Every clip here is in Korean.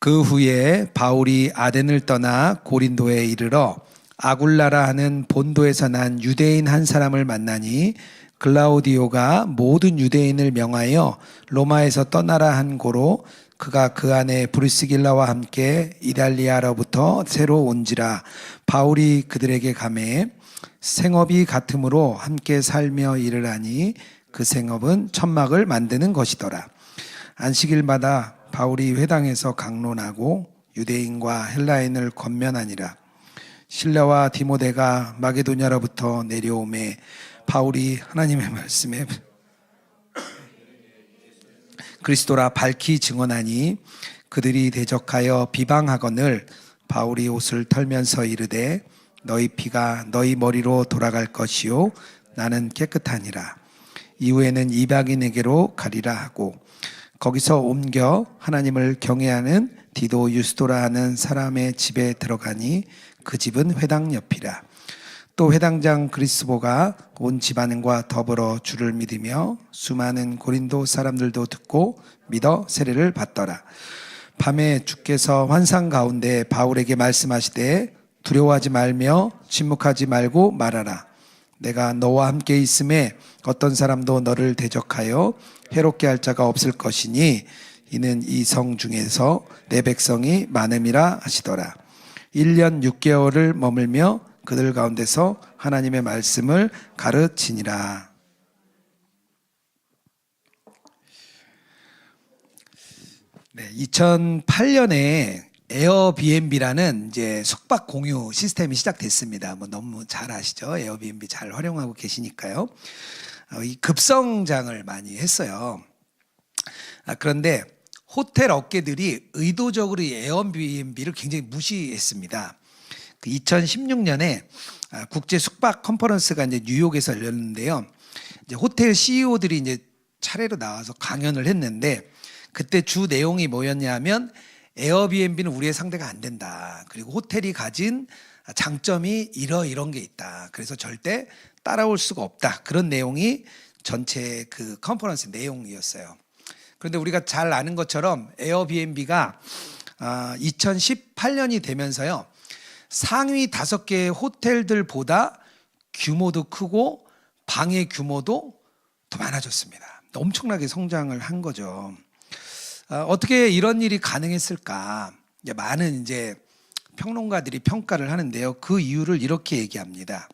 그 후에 바울이 아덴을 떠나 고린도에 이르러 아굴라라 하는 본도에서 난 유대인 한 사람을 만나니 글라우디오가 모든 유대인을 명하여 로마에서 떠나라 한 고로 그가 그 안에 브리스길라와 함께 이달리아로부터 새로 온지라. 바울이 그들에게 가매 생업이 같으므로 함께 살며 일을 하니 그 생업은 천막을 만드는 것이더라. 안식일마다 바울이 회당에서 강론하고 유대인과 헬라인을 권면하니라. 실라와 디모데가 마게도냐로부터 내려오매 바울이 하나님의 말씀에 그리스도라 밝히 증언하니 그들이 대적하여 비방하거늘 바울이 옷을 털면서 이르되 너희 피가 너희 머리로 돌아갈 것이요 나는 깨끗하니라. 이후에는 이방인에게로 가리라 하고 거기서 옮겨 하나님을 경외하는 디도 유스도라 하는 사람의 집에 들어가니 그 집은 회당 옆이라. 또 회당장 그리스보가 온 집안과 더불어 주를 믿으며 수많은 고린도 사람들도 듣고 믿어 세례를 받더라. 밤에 주께서 환상 가운데 바울에게 말씀하시되 두려워하지 말며 침묵하지 말고 말하라. 내가 너와 함께 있음에 어떤 사람도 너를 대적하여 해롭게 할 자가 없을 것이니 이는 이 성 중에서 내 백성이 많음이라 하시더라. 1년 6개월을 머물며 그들 가운데서 하나님의 말씀을 가르치니라. 네, 2008년에 에어비앤비라는 이제 숙박 공유 시스템이 시작됐습니다. 너무 잘 아시죠? 에어비앤비 잘 활용하고 계시니까요. 이 급성장을 많이 했어요. 그런데 호텔 업계들이 의도적으로 이 에어비앤비를 굉장히 무시했습니다. 2016년에 국제 숙박 컨퍼런스가 이제 뉴욕에서 열렸는데요. 이제 호텔 CEO들이 이제 차례로 나와서 강연을 했는데 그때 주 내용이 뭐였냐면 에어비앤비는 우리의 상대가 안 된다. 그리고 호텔이 가진 장점이 이런 게 있다. 그래서 절대 따라올 수가 없다. 그런 내용이 전체 그 컨퍼런스 내용이었어요. 그런데 우리가 잘 아는 것처럼 에어비앤비가 2018년이 되면서요. 상위 5개의 호텔들보다 규모도 크고 방의 규모도 더 많아졌습니다. 엄청나게 성장을 한 거죠. 어떻게 이런 일이 가능했을까? 많은 이제 평론가들이 평가를 하는데요. 그 이유를 이렇게 얘기합니다.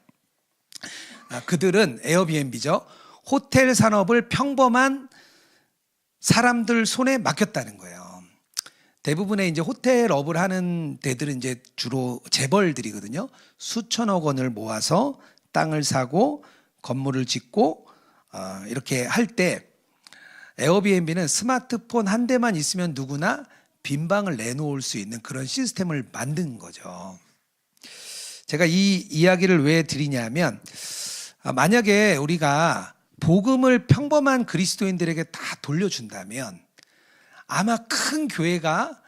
그들은 에어비앤비죠. 호텔 산업을 평범한 사람들 손에 맡겼다는 거예요. 대부분의 이제 호텔업을 하는 데들은 이제 주로 재벌들이거든요. 수천억 원을 모아서 땅을 사고 건물을 짓고 이렇게 할 때 에어비앤비는 스마트폰 한 대만 있으면 누구나 빈 방을 내놓을 수 있는 그런 시스템을 만든 거죠. 제가 이 이야기를 왜 드리냐면 만약에 우리가 복음을 평범한 그리스도인들에게 다 돌려준다면 아마 큰 교회가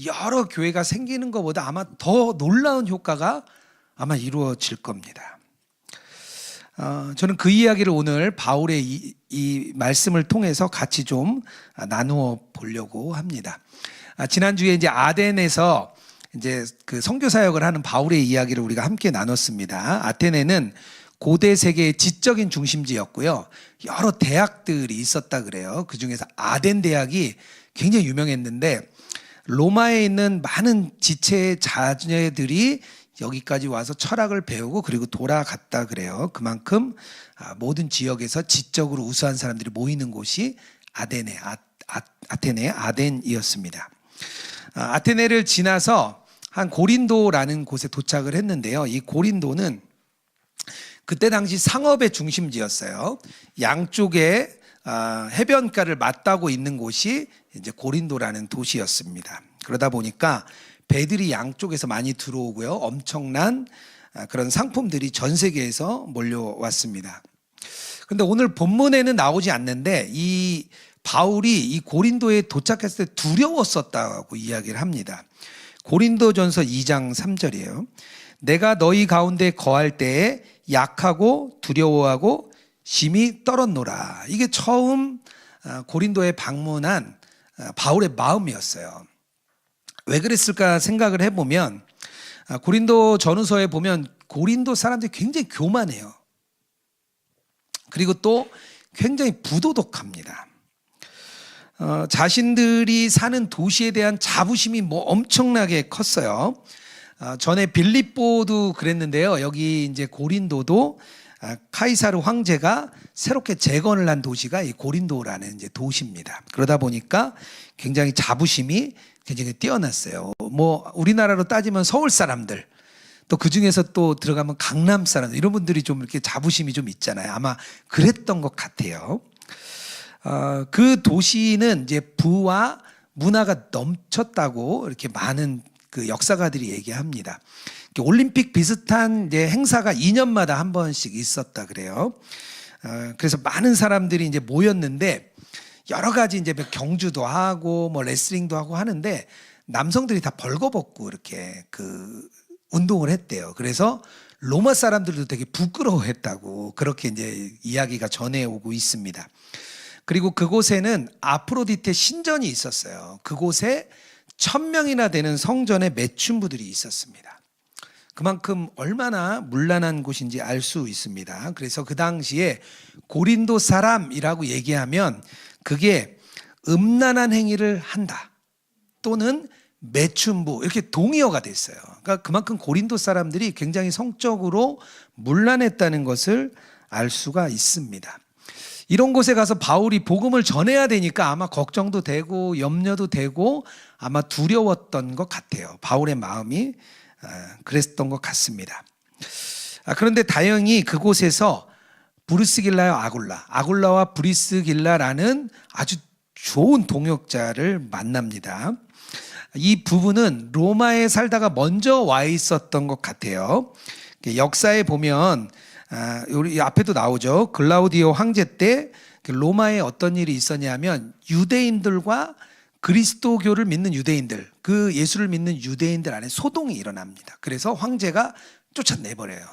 여러 교회가 생기는 것보다 아마 더 놀라운 효과가 아마 이루어질 겁니다. 저는 그 이야기를 오늘 바울의 이 말씀을 통해서 같이 좀 나누어 보려고 합니다. 지난주에 이제 아덴에서 이제 그 선교 사역을 하는 바울의 이야기를 우리가 함께 나눴습니다. 아테네는 고대 세계의 지적인 중심지였고요. 여러 대학들이 있었다 그래요. 그 중에서 아덴 대학이 굉장히 유명했는데 로마에 있는 많은 지체의 자녀들이 여기까지 와서 철학을 배우고 그리고 돌아갔다 그래요. 그만큼 모든 지역에서 지적으로 우수한 사람들이 모이는 곳이 아테네 아덴이었습니다. 아테네를 지나서 한 고린도라는 곳에 도착을 했는데요. 이 고린도는 그때 당시 상업의 중심지였어요. 양쪽에 해변가를 맞닿고 있는 곳이 이제 고린도라는 도시였습니다. 그러다 보니까 배들이 양쪽에서 많이 들어오고요. 엄청난 그런 상품들이 전 세계에서 몰려왔습니다. 그런데 오늘 본문에는 나오지 않는데 이 바울이 이 고린도에 도착했을 때 두려웠었다고 이야기를 합니다. 고린도전서 2장 3절이에요. 내가 너희 가운데 거할 때에 약하고 두려워하고 심히 떨었노라. 이게 처음 고린도에 방문한 바울의 마음이었어요. 왜 그랬을까 생각을 해보면 고린도 전후서에 보면 고린도 사람들이 굉장히 교만해요. 그리고 또 굉장히 부도덕합니다. 자신들이 사는 도시에 대한 자부심이 뭐 엄청나게 컸어요. 전에 빌립보도 그랬는데요. 여기 이제 고린도도 카이사르 황제가 새롭게 재건을 한 도시가 이 고린도라는 이제 도시입니다. 그러다 보니까 굉장히 자부심이 굉장히 뛰어났어요. 뭐 우리나라로 따지면 서울 사람들, 또 그 중에서 또 들어가면 강남 사람들, 이런 분들이 좀 이렇게 자부심이 좀 있잖아요. 아마 그랬던 것 같아요. 그 도시는 이제 부와 문화가 넘쳤다고 이렇게 많은 그 역사가들이 얘기합니다. 올림픽 비슷한 이제 행사가 2년마다 한 번씩 있었다 그래요. 그래서 많은 사람들이 이제 모였는데 여러 가지 이제 경주도 하고 뭐 레슬링도 하고 하는데 남성들이 다 벌거벗고 이렇게 그 운동을 했대요. 그래서 로마 사람들도 되게 부끄러워했다고 그렇게 이제 이야기가 전해오고 있습니다. 그리고 그곳에는 아프로디테 신전이 있었어요. 그곳에 1000명이나 되는 성전의 매춘부들이 있었습니다. 그만큼 얼마나 문란한 곳인지 알 수 있습니다. 그래서 그 당시에 고린도 사람이라고 얘기하면 그게 음란한 행위를 한다 또는 매춘부 이렇게 동의어가 됐어요. 그러니까 그만큼 고린도 사람들이 굉장히 성적으로 문란했다는 것을 알 수가 있습니다. 이런 곳에 가서 바울이 복음을 전해야 되니까 아마 걱정도 되고 염려도 되고 아마 두려웠던 것 같아요. 바울의 마음이 그랬던 것 같습니다. 그런데 다행히 그곳에서 브리스길라와 아굴라와 브리스길라라는 아주 좋은 동역자를 만납니다. 이 부부는 로마에 살다가 먼저 와 있었던 것 같아요. 역사에 보면 우리 앞에도 나오죠. 글라우디오 황제 때 로마에 어떤 일이 있었냐면 유대인들과 그리스도교를 믿는 유대인들, 그 예수를 믿는 유대인들 안에 소동이 일어납니다. 그래서 황제가 쫓아내버려요.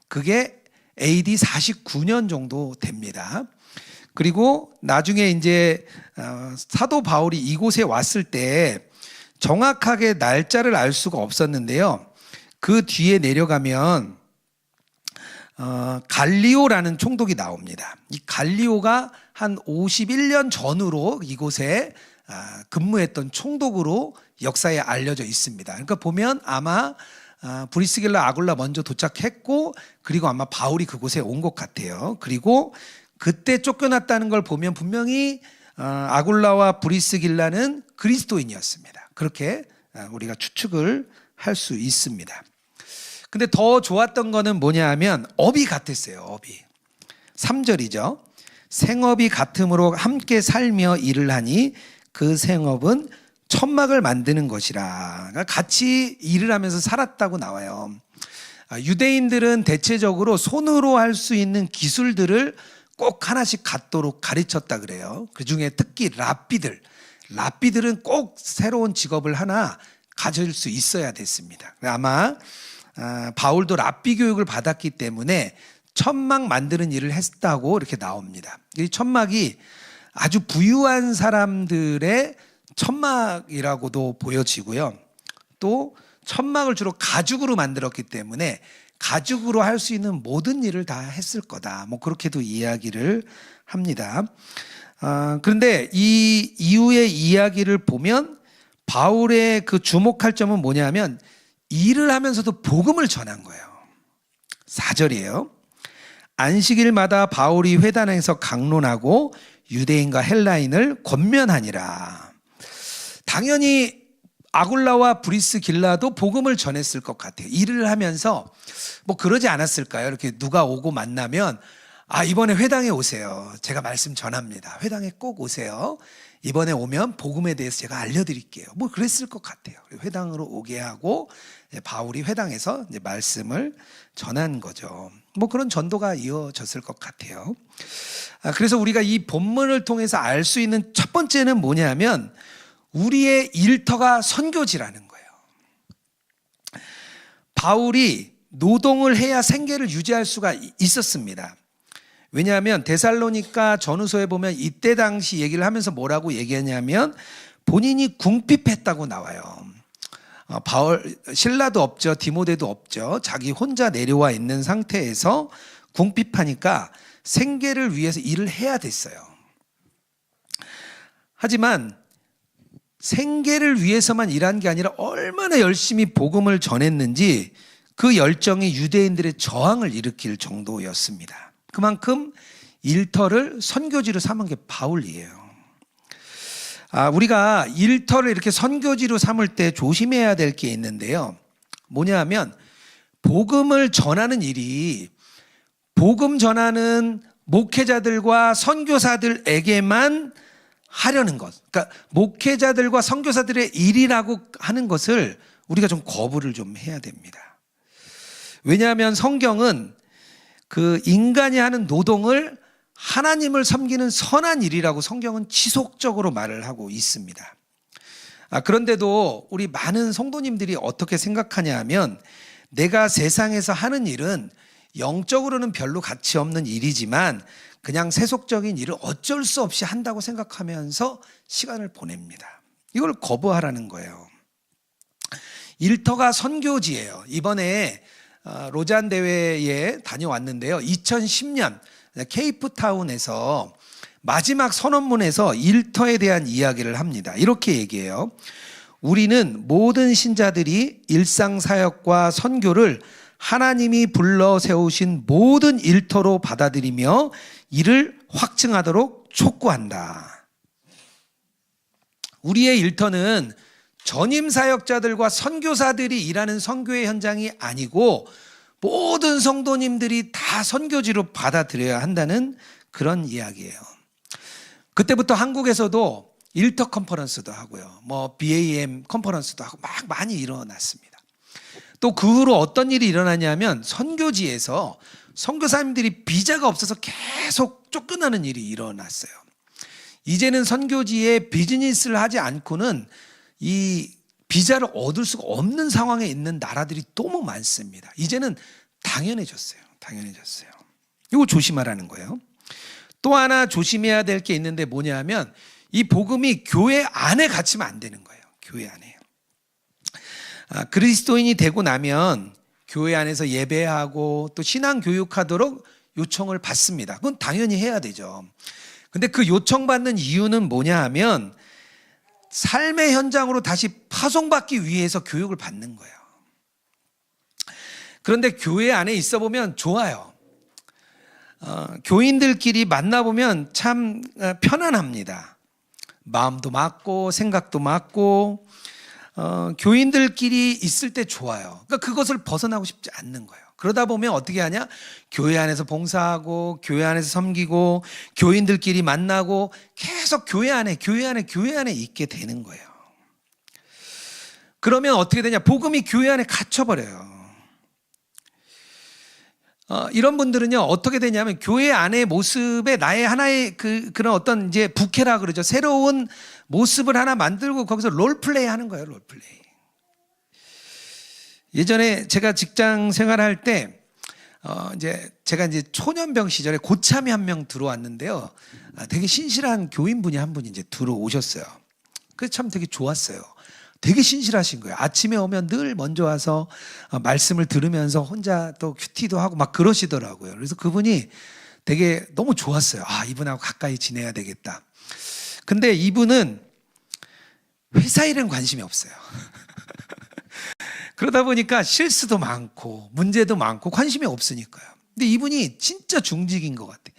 그게 AD 49년 정도 됩니다. 그리고 나중에 이제 사도 바울이 이곳에 왔을 때 정확하게 날짜를 알 수가 없었는데요. 그 뒤에 내려가면 갈리오라는 총독이 나옵니다. 이 갈리오가 한 51년 전으로 이곳에 근무했던 총독으로 역사에 알려져 있습니다. 그러니까 보면 아마 브리스길라 아굴라 먼저 도착했고 그리고 아마 바울이 그곳에 온 것 같아요. 그리고 그때 쫓겨났다는 걸 보면 분명히 아굴라와 브리스길라는 그리스도인이었습니다. 그렇게 우리가 추측을 할 수 있습니다. 근데 더 좋았던 거는 뭐냐 하면 업이 같았어요. 업이 3절이죠. 생업이 같음으로 함께 살며 일을 하니 그 생업은 천막을 만드는 것이라. 그러니까 같이 일을 하면서 살았다고 나와요. 유대인들은 대체적으로 손으로 할 수 있는 기술들을 꼭 하나씩 갖도록 가르쳤다 그래요. 그중에 특히 랍비들은 꼭 새로운 직업을 하나 가질 수 있어야 됐습니다. 아마 바울도 랍비 교육을 받았기 때문에 천막 만드는 일을 했다고 이렇게 나옵니다. 이 천막이 아주 부유한 사람들의 천막이라고도 보여지고요. 또 천막을 주로 가죽으로 만들었기 때문에 가죽으로 할 수 있는 모든 일을 다 했을 거다. 뭐 그렇게도 이야기를 합니다. 그런데 이 이후의 이야기를 보면 바울의 그 주목할 점은 뭐냐면 일을 하면서도 복음을 전한 거예요. 4절이에요. 안식일마다 바울이 회당에서 강론하고 유대인과 헬라인을 권면하니라. 당연히 아굴라와 브리스길라도 복음을 전했을 것 같아요. 일을 하면서 뭐 그러지 않았을까요? 이렇게 누가 오고 만나면 이번에 회당에 오세요. 제가 말씀 전합니다. 회당에 꼭 오세요. 이번에 오면 복음에 대해서 제가 알려드릴게요. 뭐 그랬을 것 같아요. 회당으로 오게 하고 바울이 회당에서 이제 말씀을 전한 거죠. 뭐 그런 전도가 이어졌을 것 같아요. 그래서 우리가 이 본문을 통해서 알 수 있는 첫 번째는 뭐냐면 우리의 일터가 선교지라는 거예요. 바울이 노동을 해야 생계를 유지할 수가 있었습니다. 왜냐하면 데살로니가 전후서에 보면 이때 당시 얘기를 하면서 뭐라고 얘기하냐면 본인이 궁핍했다고 나와요. 신라도 없죠. 디모데도 없죠. 자기 혼자 내려와 있는 상태에서 궁핍하니까 생계를 위해서 일을 해야 됐어요. 하지만 생계를 위해서만 일한 게 아니라 얼마나 열심히 복음을 전했는지 그 열정이 유대인들의 저항을 일으킬 정도였습니다. 그만큼 일터를 선교지로 삼은 게 바울이에요. 우리가 일터를 이렇게 선교지로 삼을 때 조심해야 될 게 있는데요. 뭐냐 하면 복음을 전하는 일이 복음 전하는 목회자들과 선교사들에게만 하려는 것, 그러니까 목회자들과 선교사들의 일이라고 하는 것을 우리가 좀 거부를 좀 해야 됩니다. 왜냐하면 성경은 그 인간이 하는 노동을 하나님을 섬기는 선한 일이라고 성경은 지속적으로 말을 하고 있습니다. 그런데도 우리 많은 성도님들이 어떻게 생각하냐 하면 내가 세상에서 하는 일은 영적으로는 별로 가치 없는 일이지만 그냥 세속적인 일을 어쩔 수 없이 한다고 생각하면서 시간을 보냅니다. 이걸 거부하라는 거예요. 일터가 선교지예요. 이번에 로잔 대회에 다녀왔는데요. 2010년 케이프타운에서 마지막 선언문에서 일터에 대한 이야기를 합니다. 이렇게 얘기해요. 우리는 모든 신자들이 일상사역과 선교를 하나님이 불러 세우신 모든 일터로 받아들이며 이를 확증하도록 촉구한다. 우리의 일터는 전임 사역자들과 선교사들이 일하는 선교의 현장이 아니고 모든 성도님들이 다 선교지로 받아들여야 한다는 그런 이야기예요. 그때부터 한국에서도 일터 컨퍼런스도 하고요. BAM 컨퍼런스도 하고 막 많이 일어났습니다. 또 그 후로 어떤 일이 일어나냐면 선교지에서 선교사님들이 비자가 없어서 계속 쫓겨나는 일이 일어났어요. 이제는 선교지에 비즈니스를 하지 않고는 이 비자를 얻을 수가 없는 상황에 있는 나라들이 너무 많습니다. 이제는 당연해졌어요. 이거 조심하라는 거예요. 또 하나 조심해야 될 게 있는데 뭐냐 하면 이 복음이 교회 안에 갇히면 안 되는 거예요. 교회 안에. 그리스도인이 되고 나면 교회 안에서 예배하고 또 신앙 교육하도록 요청을 받습니다. 그건 당연히 해야 되죠. 근데 그 요청받는 이유는 뭐냐 하면 삶의 현장으로 다시 파송받기 위해서 교육을 받는 거예요. 그런데 교회 안에 있어 보면 좋아요. 교인들끼리 만나보면 참 편안합니다. 마음도 맞고 생각도 맞고 교인들끼리 있을 때 좋아요. 그러니까 그것을 벗어나고 싶지 않는 거예요. 그러다 보면 어떻게 하냐? 교회 안에서 봉사하고 교회 안에서 섬기고 교인들끼리 만나고 계속 교회 안에 있게 되는 거예요. 그러면 어떻게 되냐? 복음이 교회 안에 갇혀버려요. 이런 분들은요 어떻게 되냐면 교회 안의 모습에 나의 하나의 그런 어떤 이제 부캐라 그러죠. 새로운 모습을 하나 만들고 거기서 롤플레이 하는 거예요. 롤플레이. 예전에 제가 직장 생활할 때 제가 이제 초년병 시절에 고참이 한 명 들어왔는데요. 되게 신실한 교인분이 한 분이 이제 들어오셨어요. 그래서 참 되게 좋았어요. 되게 신실하신 거예요. 아침에 오면 늘 먼저 와서 말씀을 들으면서 혼자 또 큐티도 하고 막 그러시더라고요. 그래서 그분이 되게 너무 좋았어요. 이분하고 가까이 지내야 되겠다. 근데 이분은 회사 일은 관심이 없어요. 그러다 보니까 실수도 많고 문제도 많고 관심이 없으니까요. 근데 이분이 진짜 중직인 것 같아요.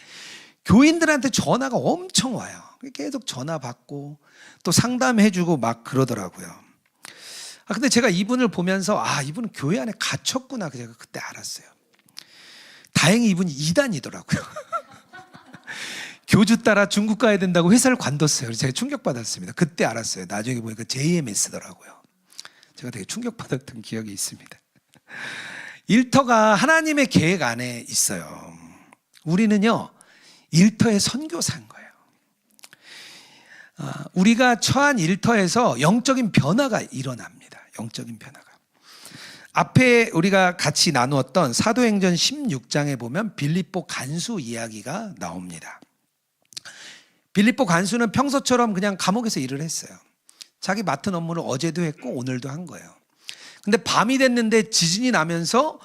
교인들한테 전화가 엄청 와요. 계속 전화 받고 또 상담해주고 막 그러더라고요. 근데 제가 이분을 보면서 이분은 교회 안에 갇혔구나 제가 그때 알았어요. 다행히 이분이 이단이더라고요. 교주 따라 중국 가야 된다고 회사를 관뒀어요. 그래서 제가 충격받았습니다. 그때 알았어요. 나중에 보니까 JMS더라고요. 제가 되게 충격받았던 기억이 있습니다. 일터가 하나님의 계획 안에 있어요. 우리는요 일터의 선교사인 거예요. 우리가 처한 일터에서 영적인 변화가 일어납니다. 영적인 변화가. 앞에 우리가 같이 나누었던 사도행전 16장에 보면 빌립보 간수 이야기가 나옵니다. 빌립보 간수는 평소처럼 그냥 감옥에서 일을 했어요. 자기 맡은 업무를 어제도 했고 오늘도 한 거예요. 근데 밤이 됐는데 지진이 나면서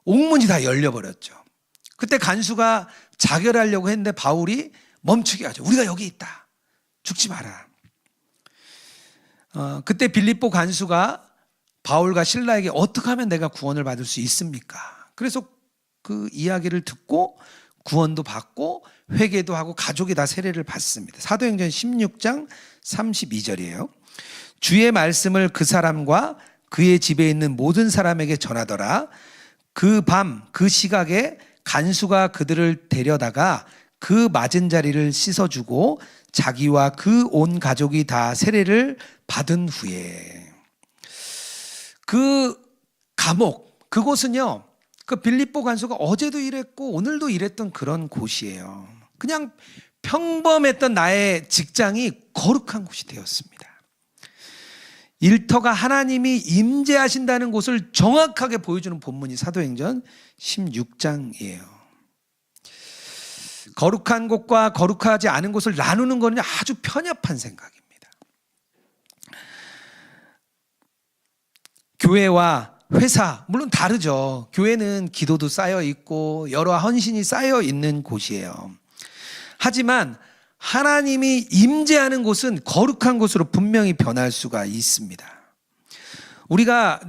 옥문이 다 열려버렸죠. 그때 간수가 자결하려고 했는데 바울이 멈추게 하죠. 우리가 여기 있다. 죽지 마라. 그때 빌립보 간수가 바울과 실라에게 어떻게 하면 내가 구원을 받을 수 있습니까? 그래서 그 이야기를 듣고 구원도 받고 회개도 하고 가족이 다 세례를 받습니다. 사도행전 16장 32절이에요. 주의 말씀을 그 사람과 그의 집에 있는 모든 사람에게 전하더라. 그 밤 그 시각에 간수가 그들을 데려다가 그 맞은 자리를 씻어주고 자기와 그 온 가족이 다 세례를 받은 후에 그 감옥, 그곳은요, 그 빌립보 간수가 어제도 일했고 오늘도 일했던 그런 곳이에요. 그냥 평범했던 나의 직장이 거룩한 곳이 되었습니다. 일터가 하나님이 임재하신다는 곳을 정확하게 보여주는 본문이 사도행전 16장이에요. 거룩한 곳과 거룩하지 않은 곳을 나누는 것은 아주 편협한 생각입니다. 교회와 회사, 물론 다르죠. 교회는 기도도 쌓여 있고 여러 헌신이 쌓여 있는 곳이에요. 하지만 하나님이 임재하는 곳은 거룩한 곳으로 분명히 변할 수가 있습니다.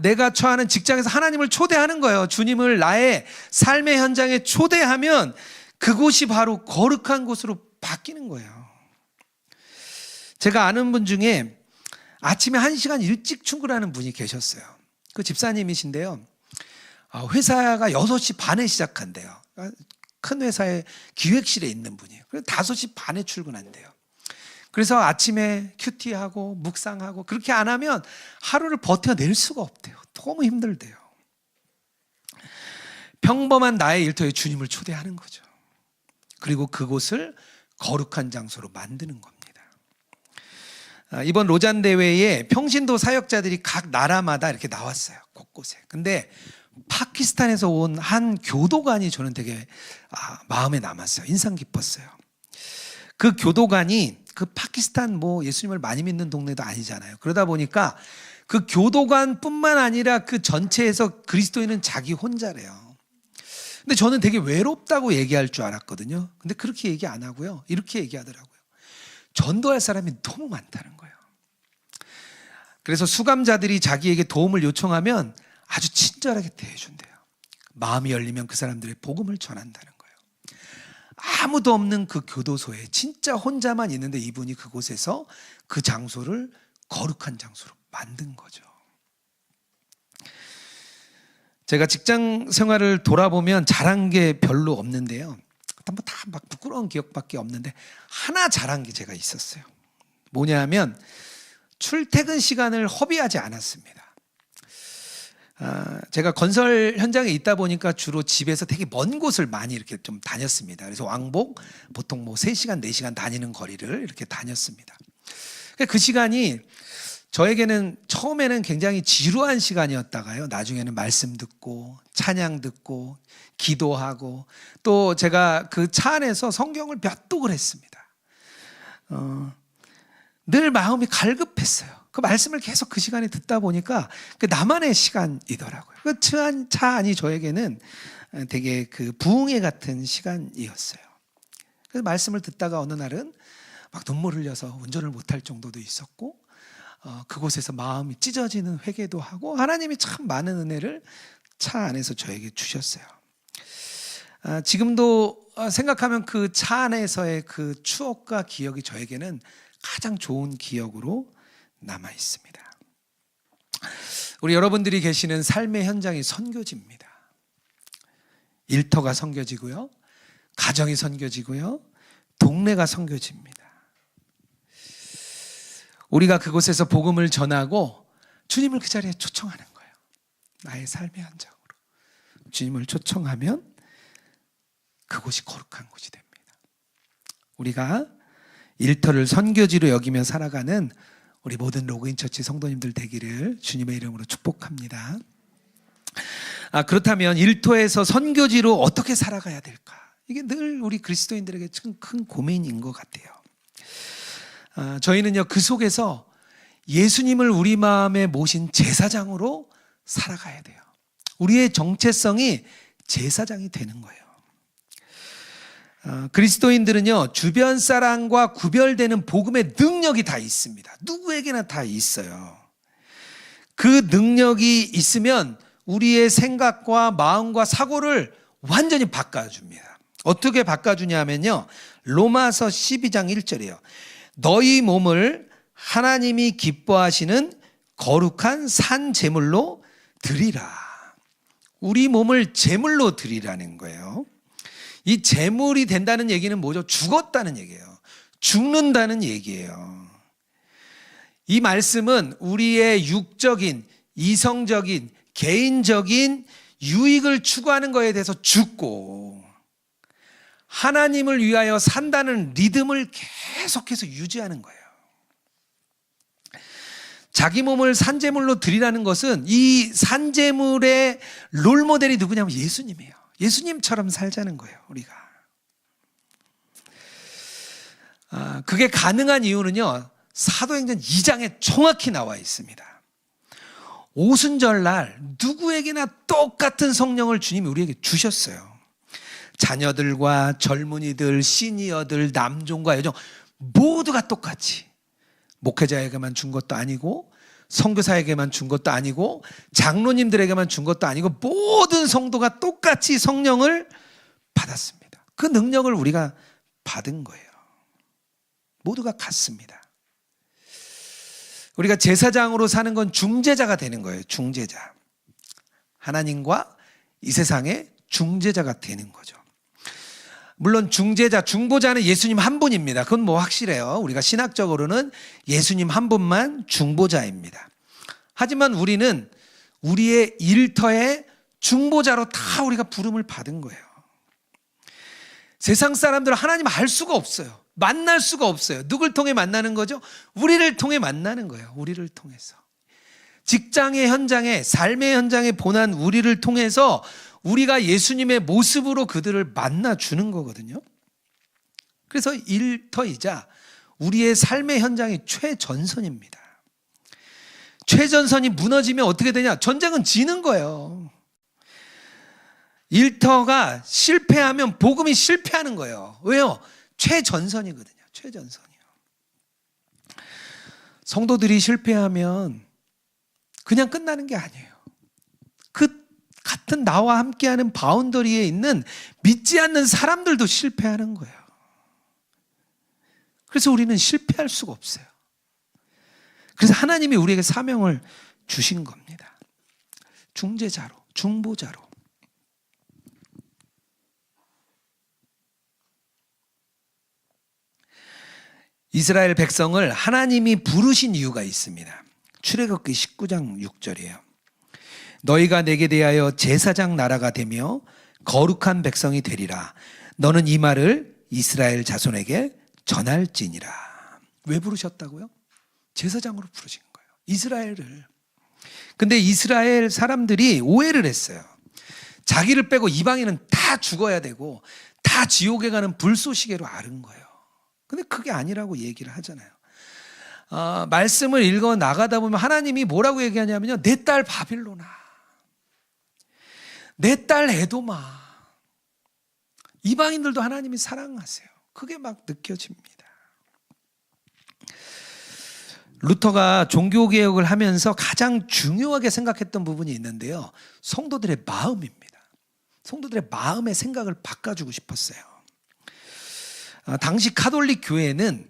내가 처하는 직장에서 하나님을 초대하는 거예요. 주님을 나의 삶의 현장에 초대하면 그곳이 바로 거룩한 곳으로 바뀌는 거예요. 제가 아는 분 중에 아침에 1시간 일찍 출근하는 분이 계셨어요. 그 집사님이신데요. 회사가 6시 반에 시작한대요. 큰 회사의 기획실에 있는 분이에요. 그래서 5시 반에 출근한대요. 그래서 아침에 큐티하고 묵상하고 그렇게 안 하면 하루를 버텨낼 수가 없대요. 너무 힘들대요. 평범한 나의 일터에 주님을 초대하는 거죠. 그리고 그곳을 거룩한 장소로 만드는 겁니다. 이번 로잔 대회에 평신도 사역자들이 각 나라마다 이렇게 나왔어요. 곳곳에. 근데 파키스탄에서 온 한 교도관이 저는 되게 마음에 남았어요. 인상 깊었어요. 그 교도관이 그 파키스탄 예수님을 많이 믿는 동네도 아니잖아요. 그러다 보니까 그 교도관뿐만 아니라 그 전체에서 그리스도인은 자기 혼자래요. 근데 저는 되게 외롭다고 얘기할 줄 알았거든요. 근데 그렇게 얘기 안 하고요. 이렇게 얘기하더라고요. 전도할 사람이 너무 많다는 거예요. 그래서 수감자들이 자기에게 도움을 요청하면 아주 친절하게 대해준대요. 마음이 열리면 그 사람들의 복음을 전한다는 거예요. 아무도 없는 그 교도소에 진짜 혼자만 있는데 이분이 그곳에서 그 장소를 거룩한 장소로 만든 거죠. 제가 직장 생활을 돌아보면 잘한 게 별로 없는데요. 다 막 부끄러운 기억밖에 없는데 하나 잘한 게 제가 있었어요. 뭐냐면 출퇴근 시간을 허비하지 않았습니다. 제가 건설 현장에 있다 보니까 주로 집에서 되게 먼 곳을 많이 이렇게 좀 다녔습니다. 그래서 왕복 보통 3시간, 4시간 다니는 거리를 이렇게 다녔습니다. 그 시간이 저에게는 처음에는 굉장히 지루한 시간이었다가요. 나중에는 말씀 듣고 찬양 듣고 기도하고 또 제가 그 차 안에서 성경을 몇 독을 했습니다. 늘 마음이 갈급했어요. 그 말씀을 계속 그 시간에 듣다 보니까 그 나만의 시간이더라고요. 그 차 안이 저에게는 되게 그 부흥회 같은 시간이었어요. 그래서 말씀을 듣다가 어느 날은 막 눈물 흘려서 운전을 못할 정도도 있었고 그곳에서 마음이 찢어지는 회개도 하고 하나님이 참 많은 은혜를 차 안에서 저에게 주셨어요. 지금도 생각하면 그 차 안에서의 그 추억과 기억이 저에게는 가장 좋은 기억으로 남아 있습니다. 우리 여러분들이 계시는 삶의 현장이 선교지입니다. 일터가 선교지고요, 가정이 선교지고요, 동네가 선교지입니다. 우리가 그곳에서 복음을 전하고 주님을 그 자리에 초청하는 거예요. 나의 삶의 현장으로 주님을 초청하면 그곳이 거룩한 곳이 됩니다. 우리가 일터를 선교지로 여기며 살아가는 우리 모든 로그인처치 성도님들 되기를 주님의 이름으로 축복합니다. 그렇다면 일터에서 선교지로 어떻게 살아가야 될까? 이게 늘 우리 그리스도인들에게 큰 고민인 것 같아요. 저희는요 그 속에서 예수님을 우리 마음에 모신 제사장으로 살아가야 돼요. 우리의 정체성이 제사장이 되는 거예요. 그리스도인들은요, 주변 사람과 구별되는 복음의 능력이 다 있습니다. 누구에게나 다 있어요. 그 능력이 있으면 우리의 생각과 마음과 사고를 완전히 바꿔줍니다. 어떻게 바꿔주냐면요, 로마서 12장 1절이에요. 너희 몸을 하나님이 기뻐하시는 거룩한 산 제물로 드리라. 우리 몸을 제물로 드리라는 거예요. 이 제물이 된다는 얘기는 뭐죠? 죽었다는 얘기예요. 죽는다는 얘기예요. 이 말씀은 우리의 육적인, 이성적인, 개인적인 유익을 추구하는 것에 대해서 죽고 하나님을 위하여 산다는 리듬을 계속해서 유지하는 거예요. 자기 몸을 산제물로 드리라는 것은 이 산제물의 롤모델이 누구냐면 예수님이에요. 예수님처럼 살자는 거예요, 우리가. 그게 가능한 이유는요, 사도행전 2장에 정확히 나와 있습니다. 오순절날 누구에게나 똑같은 성령을 주님이 우리에게 주셨어요. 자녀들과 젊은이들, 시니어들, 남종과 여종 모두가 똑같이, 목회자에게만 준 것도 아니고 선교사에게만 준 것도 아니고 장로님들에게만 준 것도 아니고 모든 성도가 똑같이 성령을 받았습니다. 그 능력을 우리가 받은 거예요. 모두가 같습니다. 우리가 제사장으로 사는 건 중재자가 되는 거예요. 중재자. 하나님과 이 세상의 중재자가 되는 거죠. 물론 중재자, 중보자는 예수님 한 분입니다. 그건 뭐 확실해요. 우리가 신학적으로는 예수님 한 분만 중보자입니다. 하지만 우리는 우리의 일터의 중보자로 다 우리가 부름을 받은 거예요. 세상 사람들은 하나님 알 수가 없어요. 만날 수가 없어요. 누굴 통해 만나는 거죠? 우리를 통해 만나는 거예요. 우리를 통해서. 직장의 현장에, 삶의 현장에 보난 우리를 통해서 우리가 예수님의 모습으로 그들을 만나주는 거거든요. 그래서 일터이자 우리의 삶의 현장이 최전선입니다. 최전선이 무너지면 어떻게 되냐? 전쟁은 지는 거예요. 일터가 실패하면 복음이 실패하는 거예요. 왜요? 최전선이거든요. 최전선이요. 성도들이 실패하면 그냥 끝나는 게 아니에요. 그 같은 나와 함께하는 바운더리에 있는 믿지 않는 사람들도 실패하는 거예요. 그래서 우리는 실패할 수가 없어요. 그래서 하나님이 우리에게 사명을 주신 겁니다. 중재자로, 중보자로. 이스라엘 백성을 하나님이 부르신 이유가 있습니다. 출애굽기 19장 6절이에요. 너희가 내게 대하여 제사장 나라가 되며 거룩한 백성이 되리라. 너는 이 말을 이스라엘 자손에게 전할지니라. 왜 부르셨다고요? 제사장으로 부르신 거예요. 이스라엘을. 근데 이스라엘 사람들이 오해를 했어요. 자기를 빼고 이방인은 다 죽어야 되고 다 지옥에 가는 불쏘시개로 앓은 거예요. 근데 그게 아니라고 얘기를 하잖아요. 말씀을 읽어 나가다 보면 하나님이 뭐라고 얘기하냐면요, 내 딸 바빌로나, 내 딸 에도마. 이방인들도 하나님이 사랑하세요. 그게 막 느껴집니다. 루터가 종교개혁을 하면서 가장 중요하게 생각했던 부분이 있는데요, 성도들의 마음입니다. 성도들의 마음의 생각을 바꿔주고 싶었어요. 당시 카톨릭 교회는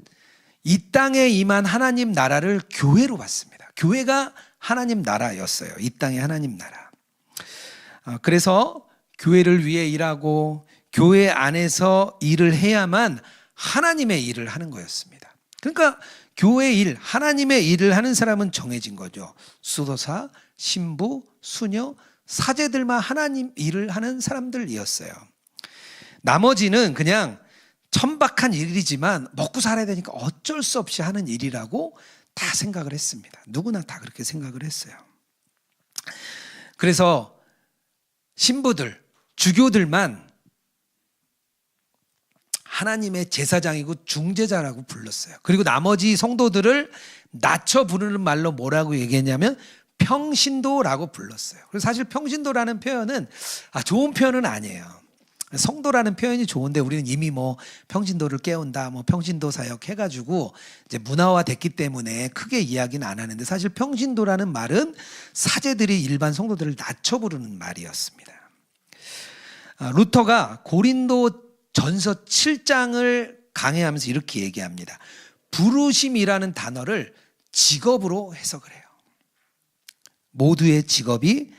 이 땅에 임한 하나님 나라를 교회로 봤습니다. 교회가 하나님 나라였어요. 이 땅의 하나님 나라. 그래서 교회를 위해 일하고 교회 안에서 일을 해야만 하나님의 일을 하는 거였습니다. 그러니까 교회 일, 하나님의 일을 하는 사람은 정해진 거죠. 수도사, 신부, 수녀, 사제들만 하나님 일을 하는 사람들이었어요. 나머지는 그냥 천박한 일이지만 먹고 살아야 되니까 어쩔 수 없이 하는 일이라고 다 생각을 했습니다. 누구나 다 그렇게 생각을 했어요. 그래서 신부들, 주교들만 하나님의 제사장이고 중재자라고 불렀어요. 그리고 나머지 성도들을 낮춰 부르는 말로 뭐라고 얘기했냐면 평신도라고 불렀어요. 그래서 사실 평신도라는 표현은 좋은 표현은 아니에요. 성도라는 표현이 좋은데 우리는 이미 뭐 평신도를 깨운다, 뭐 평신도 사역 해가지고 이제 문화화됐기 때문에 크게 이야기는 안 하는데, 사실 평신도라는 말은 사제들이 일반 성도들을 낮춰 부르는 말이었습니다. 루터가 고린도 전서 7장을 강해하면서 이렇게 얘기합니다. 부르심이라는 단어를 직업으로 해석을 해요. 모두의 직업이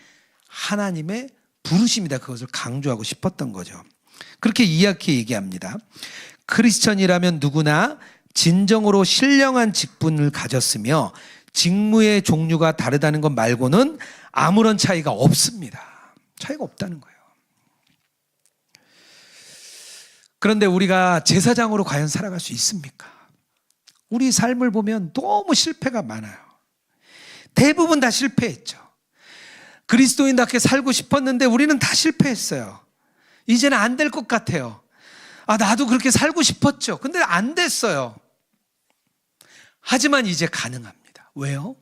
하나님의 부르심이다. 그것을 강조하고 싶었던 거죠. 그렇게 이렇게 얘기합니다. 크리스천이라면 누구나 진정으로 신령한 직분을 가졌으며 직무의 종류가 다르다는 것 말고는 아무런 차이가 없습니다. 차이가 없다는 거예요. 그런데 우리가 제사장으로 과연 살아갈 수 있습니까? 우리 삶을 보면 너무 실패가 많아요. 대부분 다 실패했죠. 그리스도인답게 살고 싶었는데 우리는 다 실패했어요. 이제는 안 될 것 같아요. 나도 그렇게 살고 싶었죠. 근데 안 됐어요. 하지만 이제 가능합니다. 왜요?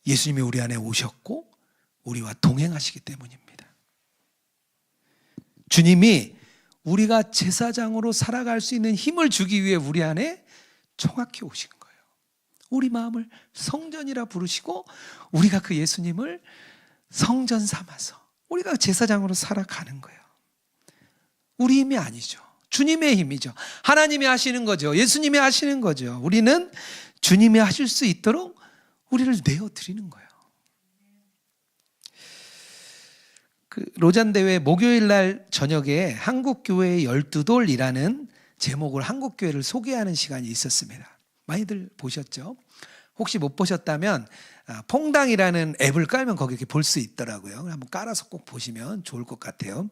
예수님이 우리 안에 오셨고 우리와 동행하시기 때문입니다. 주님이 우리가 제사장으로 살아갈 수 있는 힘을 주기 위해 우리 안에 정확히 오신 거예요. 우리 마음을 성전이라 부르시고 우리가 그 예수님을 성전 삼아서 우리가 제사장으로 살아가는 거예요. 우리 힘이 아니죠. 주님의 힘이죠. 하나님이 하시는 거죠. 예수님이 하시는 거죠. 우리는 주님이 하실 수 있도록 우리를 내어드리는 거예요. 로잔대회 목요일 날 저녁에 한국교회의 12돌이라는 제목으로 한국교회를 소개하는 시간이 있었습니다. 많이들 보셨죠? 혹시 못 보셨다면 퐁당이라는 앱을 깔면 거기 이렇게 볼 수 있더라고요. 한번 깔아서 꼭 보시면 좋을 것 같아요.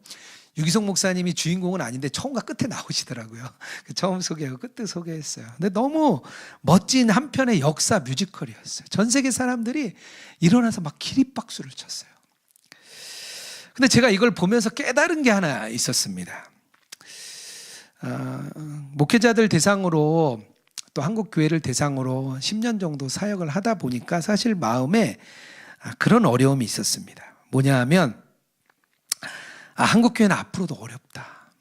유기성 목사님이 주인공은 아닌데 처음과 끝에 나오시더라고요. 처음 소개하고 끝에 소개했어요. 근데 너무 멋진 한 편의 역사 뮤지컬이었어요. 전 세계 사람들이 일어나서 막 기립박수를 쳤어요. 근데 제가 이걸 보면서 깨달은 게 하나 있었습니다. 목회자들 대상으로 또 한국교회를 대상으로 10년 정도 사역을 하다 보니까 사실 마음에 그런 어려움이 있었습니다. 뭐냐 하면 한국교회는 앞으로도 어렵다.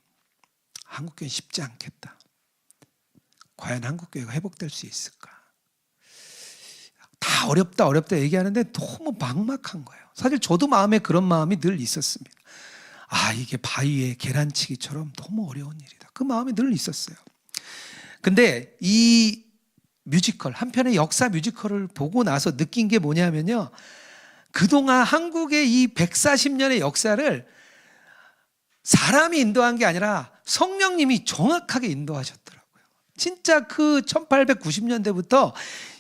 한국교회는 쉽지 않겠다. 과연 한국교회가 회복될 수 있을까? 다 어렵다 얘기하는데 너무 막막한 거예요. 사실 저도 마음에 그런 마음이 늘 있었습니다. 이게 바위에 계란치기처럼 너무 어려운 일이다. 그 마음이 늘 있었어요. 근데 이 뮤지컬, 한편의 역사 뮤지컬을 보고 나서 느낀 게 뭐냐면요, 그동안 한국의 이 140년의 역사를 사람이 인도한 게 아니라 성령님이 정확하게 인도하셨더라고요. 진짜 그 1890년대부터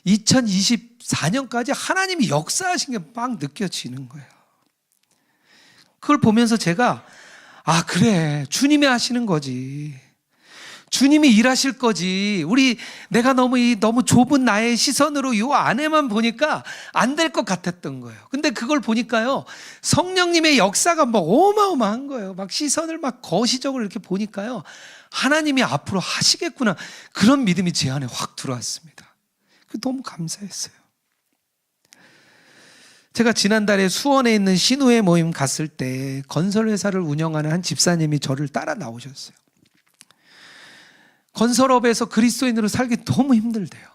2024년까지 하나님이 역사하신 게 막 느껴지는 거예요. 그걸 보면서 제가 그래, 주님이 하시는 거지. 주님이 일하실 거지. 내가 너무 좁은 나의 시선으로 이 안에만 보니까 안 될 것 같았던 거예요. 근데 그걸 보니까요, 성령님의 역사가 막 어마어마한 거예요. 막 시선을 막 거시적으로 이렇게 보니까요, 하나님이 앞으로 하시겠구나. 그런 믿음이 제 안에 확 들어왔습니다. 너무 감사했어요. 제가 지난달에 수원에 있는 신우회 모임 갔을 때 건설회사를 운영하는 한 집사님이 저를 따라 나오셨어요. 건설업에서 그리스도인으로 살기 너무 힘들대요.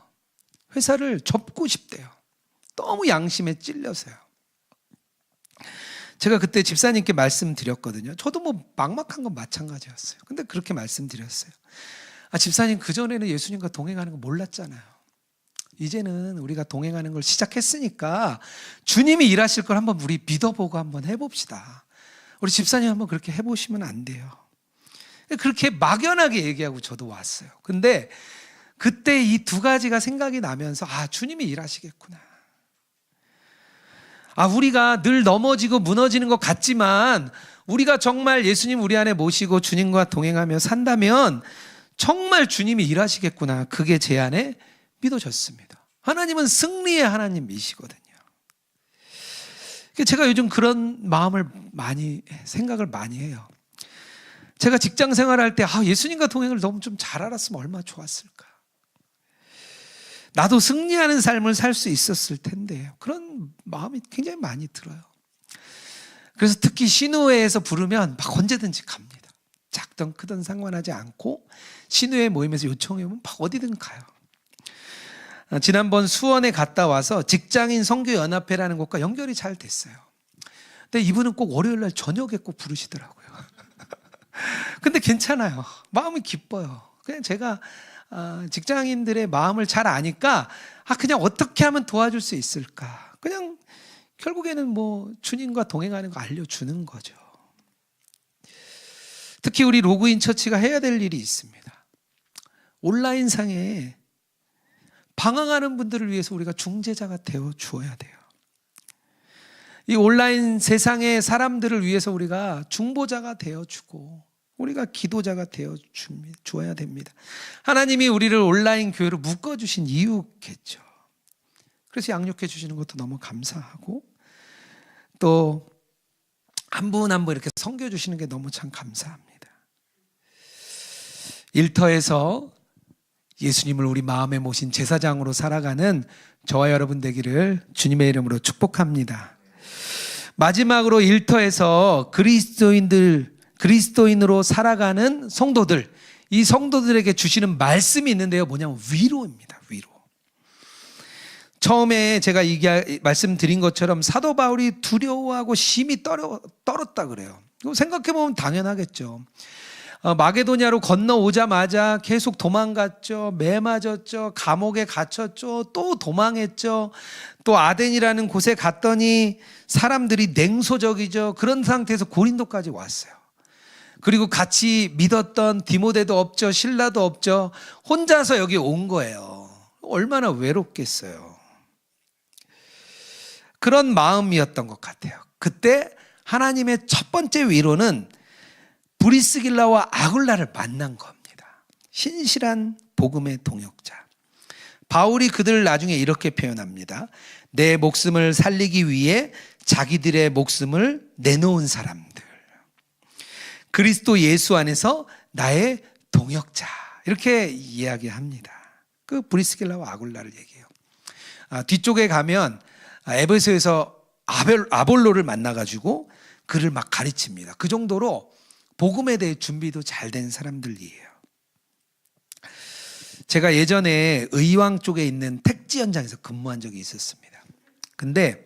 회사를 접고 싶대요. 너무 양심에 찔려서요. 제가 그때 집사님께 말씀드렸거든요. 저도 뭐 막막한 건 마찬가지였어요. 근데 그렇게 말씀드렸어요. 집사님, 그전에는 예수님과 동행하는 거 몰랐잖아요. 이제는 우리가 동행하는 걸 시작했으니까 주님이 일하실 걸 한번 우리 믿어보고 한번 해봅시다. 우리 집사님 한번 그렇게 해보시면 안 돼요. 그렇게 막연하게 얘기하고 저도 왔어요. 근데 그때 이 두 가지가 생각이 나면서 주님이 일하시겠구나. 우리가 늘 넘어지고 무너지는 것 같지만 우리가 정말 예수님 우리 안에 모시고 주님과 동행하며 산다면 정말 주님이 일하시겠구나. 그게 제 안에 믿어졌습니다. 하나님은 승리의 하나님이시거든요. 제가 요즘 그런 마음을 생각을 많이 해요. 제가 직장 생활할 때 예수님과 동행을 너무 좀 잘 알았으면 얼마나 좋았을까. 나도 승리하는 삶을 살 수 있었을 텐데, 그런 마음이 굉장히 많이 들어요. 그래서 특히 신우회에서 부르면 막 언제든지 갑니다. 작든 크든 상관하지 않고 신우회 모임에서 요청해 오면 막 어디든 가요. 지난번 수원에 갔다 와서 직장인 선교연합회라는 곳과 연결이 잘 됐어요. 근데 이분은 꼭 월요일날 저녁에 꼭 부르시더라고요. 근데 괜찮아요. 마음이 기뻐요. 그냥 제가 직장인들의 마음을 잘 아니까 그냥 어떻게 하면 도와줄 수 있을까, 그냥 결국에는 뭐 주님과 동행하는 거 알려주는 거죠. 특히 우리 로그인 처치가 해야 될 일이 있습니다. 온라인상에 방황하는 분들을 위해서 우리가 중재자가 되어 주어야 돼요. 이 온라인 세상의 사람들을 위해서 우리가 중보자가 되어주고 우리가 기도자가 되어주어야 됩니다. 하나님이 우리를 온라인 교회로 묶어주신 이유겠죠. 그래서 양육해 주시는 것도 너무 감사하고, 또 한 분 한 분 이렇게 섬겨주시는 게 너무 참 감사합니다. 일터에서 예수님을 우리 마음에 모신 제사장으로 살아가는 저와 여러분 되기를 주님의 이름으로 축복합니다. 마지막으로 일터에서 그리스도인으로 살아가는 성도들, 이 성도들에게 주시는 말씀이 있는데요. 뭐냐면 위로입니다. 위로. 처음에 제가 말씀드린 것처럼 사도 바울이 두려워하고 심히 떨었다 그래요. 생각해보면 당연하겠죠. 마게도냐로 건너오자마자 계속 도망갔죠. 매 맞았죠. 감옥에 갇혔죠. 또 도망했죠. 또 아덴이라는 곳에 갔더니 사람들이 냉소적이죠. 그런 상태에서 고린도까지 왔어요. 그리고 같이 믿었던 디모데도 없죠. 실라도 없죠. 혼자서 여기 온 거예요. 얼마나 외롭겠어요. 그런 마음이었던 것 같아요. 그때 하나님의 첫 번째 위로는 브리스길라와 아굴라를 만난 겁니다. 신실한 복음의 동역자. 바울이 그들을 나중에 이렇게 표현합니다. 내 목숨을 살리기 위해 자기들의 목숨을 내놓은 사람들. 그리스도 예수 안에서 나의 동역자. 이렇게 이야기합니다. 그 브리스길라와 아굴라를 얘기해요. 뒤쪽에 가면 에베소에서 아볼로를 만나가지고 그를 막 가르칩니다. 그 정도로 복음에 대해 준비도 잘 된 사람들이에요. 제가 예전에 의왕 쪽에 있는 택지 현장에서 근무한 적이 있었습니다. 근데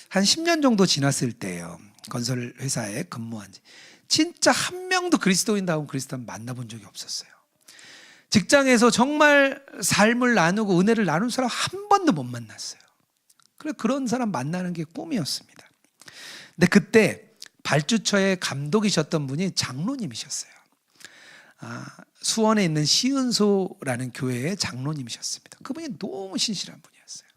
한 10년 정도 지났을 때예요. 건설 회사에 근무한 지. 진짜 한 명도 그리스도인다운 그리스도인 만나본 적이 없었어요. 직장에서 정말 삶을 나누고 은혜를 나눈 사람 한 번도 못 만났어요. 그래, 그런 사람 만나는 게 꿈이었습니다. 근데 그때 발주처의 감독이셨던 분이 장로님이셨어요. 수원에 있는 시은소라는 교회의 장로님이셨습니다. 그분이 너무 신실한 분이었어요.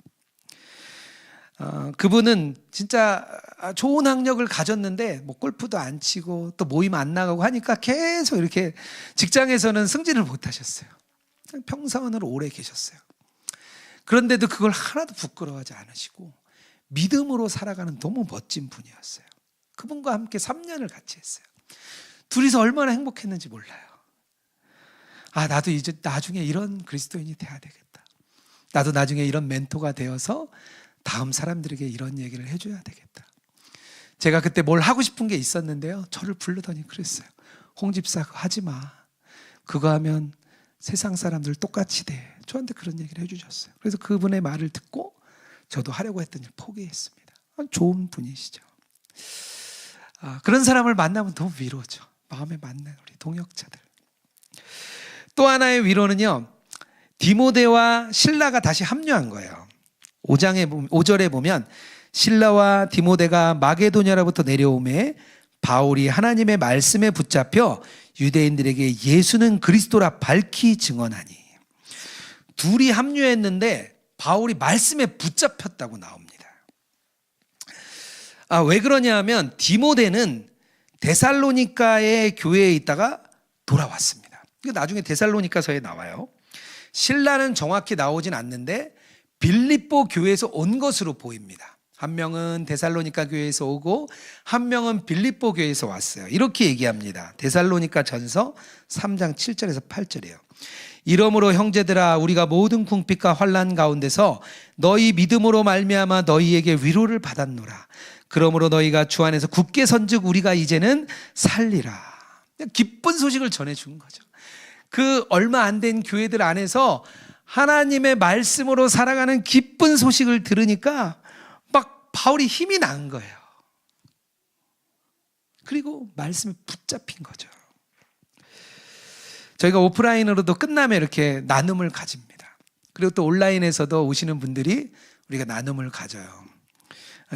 그분은 진짜 좋은 학력을 가졌는데 뭐 골프도 안 치고 또 모임 안 나가고 하니까 계속 이렇게 직장에서는 승진을 못 하셨어요. 평사원으로 오래 계셨어요. 그런데도 그걸 하나도 부끄러워하지 않으시고 믿음으로 살아가는 너무 멋진 분이었어요. 그분과 함께 3년을 같이 했어요. 둘이서 얼마나 행복했는지 몰라요. 나도 이제 나중에 이런 그리스도인이 돼야 되겠다. 나도 나중에 이런 멘토가 되어서 다음 사람들에게 이런 얘기를 해줘야 되겠다. 제가 그때 뭘 하고 싶은 게 있었는데요. 저를 부르더니 그랬어요. 홍 집사 그거 하지 마. 그거 하면 세상 사람들 똑같이 돼. 저한테 그런 얘기를 해주셨어요. 그래서 그분의 말을 듣고 저도 하려고 했더니 포기했습니다. 좋은 분이시죠. 그런 사람을 만나면 너무 위로죠. 마음에 맞는 우리 동역자들. 또 하나의 위로는요. 디모데와 실라가 다시 합류한 거예요. 5절에 보면 실라와 디모데가 마게도냐로부터 내려오매 바울이 하나님의 말씀에 붙잡혀 유대인들에게 예수는 그리스도라 밝히 증언하니. 둘이 합류했는데 바울이 말씀에 붙잡혔다고 나옵니다. 왜 그러냐 하면 디모데는 데살로니가의 교회에 있다가 돌아왔습니다. 이거 나중에 데살로니가서에 나와요. 실라는 정확히 나오진 않는데 빌립보 교회에서 온 것으로 보입니다. 한 명은 데살로니가 교회에서 오고 한 명은 빌립보 교회에서 왔어요. 이렇게 얘기합니다. 데살로니가 전서 3장 7절에서 8절이에요. 이러므로 형제들아, 우리가 모든 궁핍과 환난 가운데서 너희 믿음으로 말미암아 너희에게 위로를 받았노라. 그러므로 너희가 주 안에서 굳게 선즉 우리가 이제는 살리라. 기쁜 소식을 전해준 거죠. 그 얼마 안 된 교회들 안에서 하나님의 말씀으로 살아가는 기쁜 소식을 들으니까 막 바울이 힘이 난 거예요. 그리고 말씀에 붙잡힌 거죠. 저희가 오프라인으로도 끝나면 이렇게 나눔을 가집니다. 그리고 또 온라인에서도 오시는 분들이 우리가 나눔을 가져요.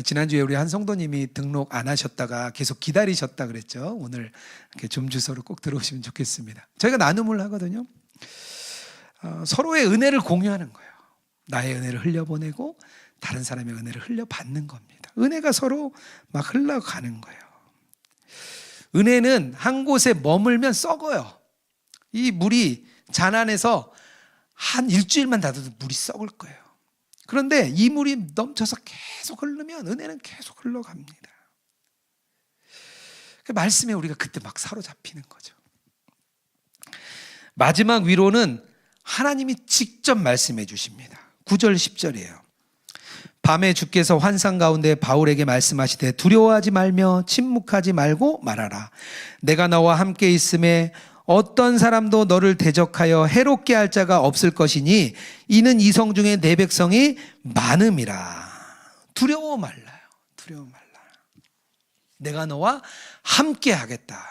지난주에 우리 한 성도님이 등록 안 하셨다가 계속 기다리셨다 그랬죠. 오늘 이렇게 좀 주소로 꼭 들어오시면 좋겠습니다. 저희가 나눔을 하거든요. 서로의 은혜를 공유하는 거예요. 나의 은혜를 흘려보내고 다른 사람의 은혜를 흘려받는 겁니다. 은혜가 서로 막 흘러가는 거예요. 은혜는 한 곳에 머물면 썩어요. 이 물이 잔 안에서 한 일주일만 놔둬도 물이 썩을 거예요. 그런데 이 물이 넘쳐서 계속 흐르면 은혜는 계속 흘러갑니다. 그 말씀에 우리가 그때 막 사로잡히는 거죠. 마지막 위로는 하나님이 직접 말씀해 주십니다. 9절 10절이에요. 밤에 주께서 환상 가운데 바울에게 말씀하시되 두려워하지 말며 침묵하지 말고 말하라. 내가 너와 함께 있음에 어떤 사람도 너를 대적하여 해롭게 할 자가 없을 것이니 이는 이성 중에 내 백성이 많음이라. 두려워 말라요. 두려워 말라. 내가 너와 함께 하겠다.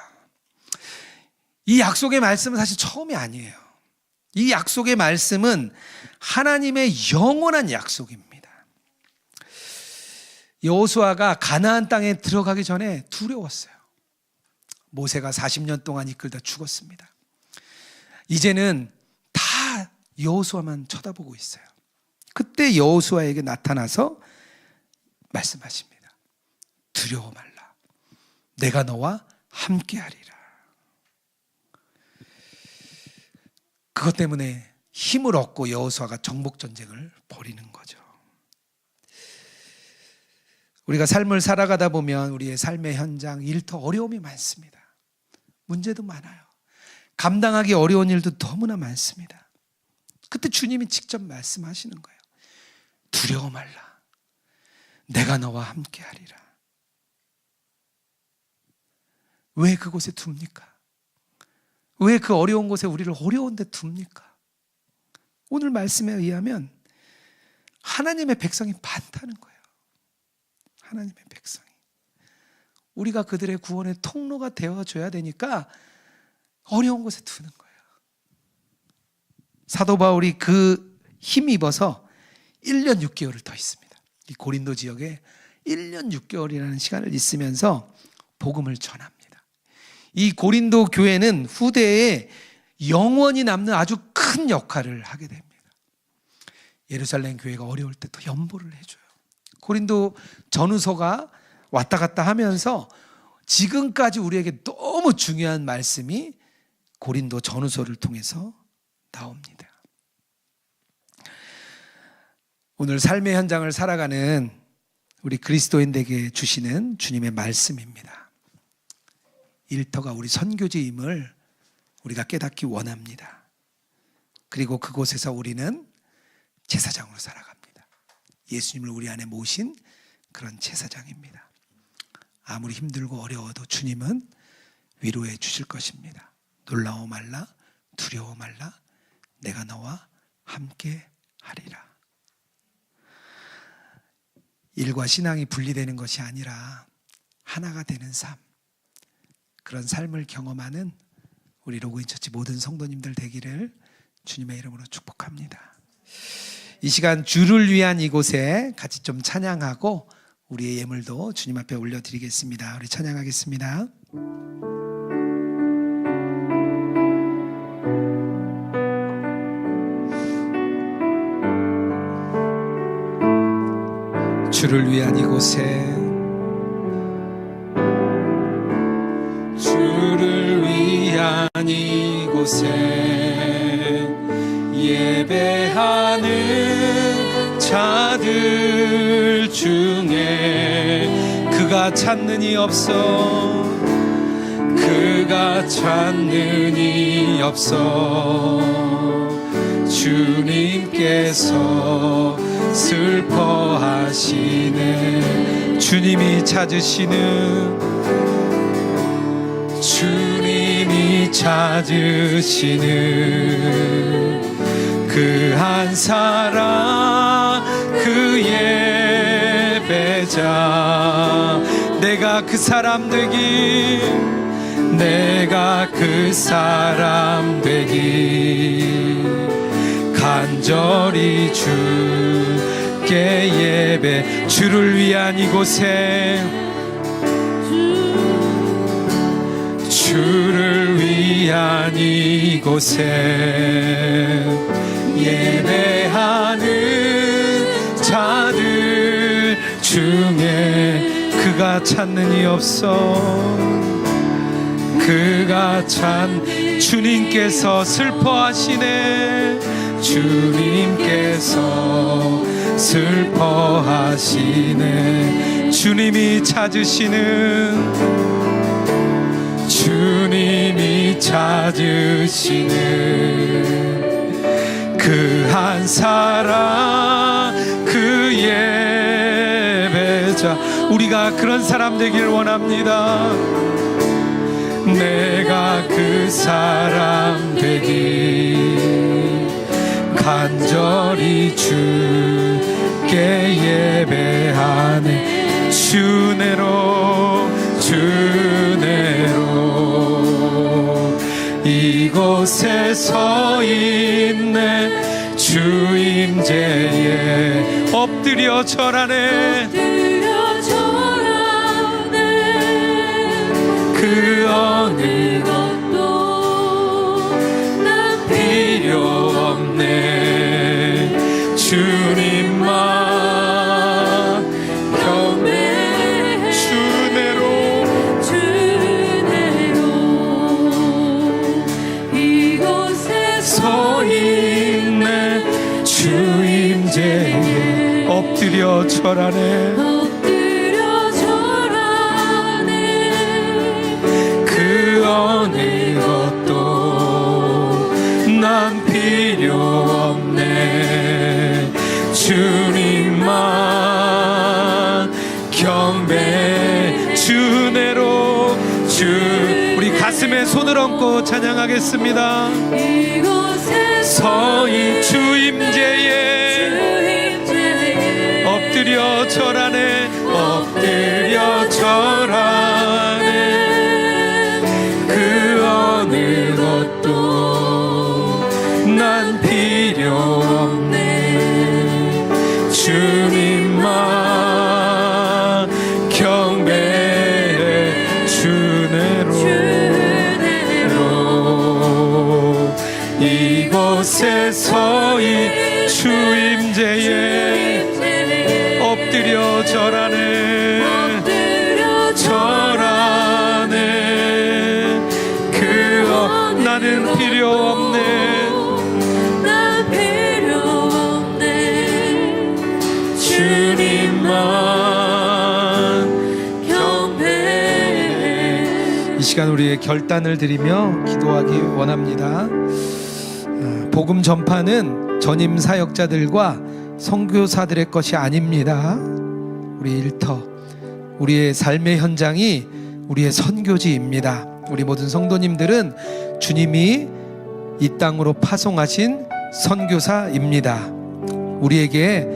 이 약속의 말씀은 사실 처음이 아니에요. 이 약속의 말씀은 하나님의 영원한 약속입니다. 여호수아가 가나안 땅에 들어가기 전에 두려웠어요. 모세가 40년 동안 이끌다 죽었습니다. 이제는 다 여호수아만 쳐다보고 있어요. 그때 여호수아에게 나타나서 말씀하십니다. 두려워 말라. 내가 너와 함께하리라. 그것 때문에 힘을 얻고 여호수아가 정복 전쟁을 벌이는 거죠. 우리가 삶을 살아가다 보면 우리의 삶의 현장, 일터 어려움이 많습니다. 문제도 많아요. 감당하기 어려운 일도 너무나 많습니다. 그때 주님이 직접 말씀하시는 거예요. 두려워 말라. 내가 너와 함께 하리라. 왜 그곳에 둡니까? 왜 그 어려운 곳에 우리를 어려운 데 둡니까? 오늘 말씀에 의하면 하나님의 백성이 많다는 거예요. 하나님의 백성이. 우리가 그들의 구원의 통로가 되어줘야 되니까 어려운 곳에 두는 거예요. 사도 바울이 그 힘입어서 1년 6개월을 더 있습니다. 이 고린도 지역에 1년 6개월이라는 시간을 있으면서 복음을 전합니다. 이 고린도 교회는 후대에 영원히 남는 아주 큰 역할을 하게 됩니다. 예루살렘 교회가 어려울 때 또 연보를 해줘요. 고린도 전후서가 왔다 갔다 하면서 지금까지 우리에게 너무 중요한 말씀이 고린도 전후서를 통해서 나옵니다. 오늘 삶의 현장을 살아가는 우리 그리스도인에게 주시는 주님의 말씀입니다. 일터가 우리 선교지임을 우리가 깨닫기 원합니다. 그리고 그곳에서 우리는 제사장으로 살아갑니다. 예수님을 우리 안에 모신 그런 제사장입니다. 아무리 힘들고 어려워도 주님은 위로해 주실 것입니다. 놀라워 말라, 두려워 말라, 내가 너와 함께 하리라. 일과 신앙이 분리되는 것이 아니라 하나가 되는 삶, 그런 삶을 경험하는 우리 로그인처치 모든 성도님들 되기를 주님의 이름으로 축복합니다. 이 시간 주를 위한 이곳에 같이 좀 찬양하고 우리의 예물도 주님 앞에 올려드리겠습니다. 우리 찬양하겠습니다. 주를 위한 이곳에, 주를 위한 이곳에 예배하는 자들 중에 그가 찾는 이 없어, 그가 찾는 이 없어 주님께서 슬퍼하시네. 주님이 찾으시는 그 한 사람 그 예배자 내가 그 사람 되기 간절히 주께 예배 주를 위한 이곳에 예배하는 자들 중에 그가 찾는 이 없어 그가 찾 주님께서 슬퍼하시네. 주님께서 슬퍼하시네. 주님이 찾으시는 그 한 사람 그 예배자 우리가 그런 사람 되길 원합니다. 내가 그 사람 되기 간절히 주께 예배하네. 주내로 이곳에 서 있네. 주 임재에 엎드려 절하네. 그 어느 것도 난 필요 없네. 주님만 경배 주내로 이곳에 서 있네. 주 임재에 엎드려 절하네. 어느 것도 난 필요 없네. 주님만 경배 주내로 우리 가슴에 손을 얹고 찬양하겠습니다. 서인 주 임재에 엎드려 절하네. 엎드려 절하네. 어느 것도 난 필요 없네. 주님만 경배해 주내로 이곳에 서인 주 임재에 엎드려 절하네. 나는 필요 없네. 난 필요 없네. 주님만 경배해. 이 시간 우리의 결단을 드리며 기도하기 원합니다. 복음 전파는 전임 사역자들과 선교사들의 것이 아닙니다. 우리 일터, 우리의 삶의 현장이 우리의 선교지입니다. 우리 모든 성도님들은 주님이 이 땅으로 파송하신 선교사입니다. 우리에게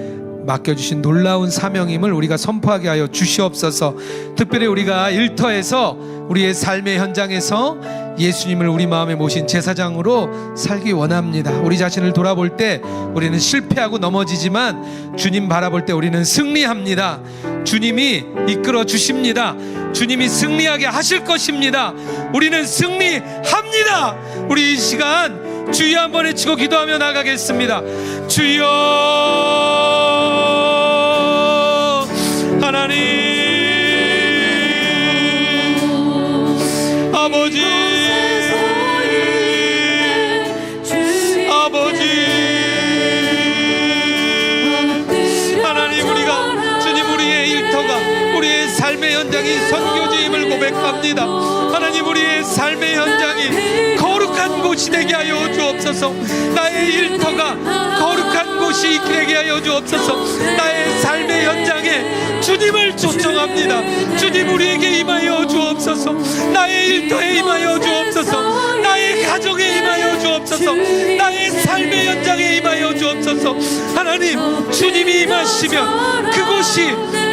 맡겨주신 놀라운 사명임을 우리가 선포하게 하여 주시옵소서. 특별히 우리가 일터에서 우리의 삶의 현장에서 예수님을 우리 마음에 모신 제사장으로 살기 원합니다. 우리 자신을 돌아볼 때 우리는 실패하고 넘어지지만 주님 바라볼 때 우리는 승리합니다. 주님이 이끌어 주십니다. 주님이 승리하게 하실 것입니다. 우리는 승리합니다. 우리 이 시간 주여 한번 외치고 기도하며 나가겠습니다. 주여 하나님 아버지 하나님 우리가 주님 우리의 일터가 우리의 삶의 현장이 선교지임을 고백 고백합니다. 하나님, 우리의 삶의 현장이 거룩한 곳이 되게 하여 주옵소서. 나의 일터가 거룩한 곳이 되게 하여 주옵소서. 나의 삶의 현장에 주님을 초청합니다. 주님, 우리에게 임하여 주옵소서. 나의 일터에 임하여 주옵소서. 나의 가정에 임하여 주옵소서. 나의 삶의 현장에 임하여 주옵소서. 하나님, 주님이 임하시면 그곳이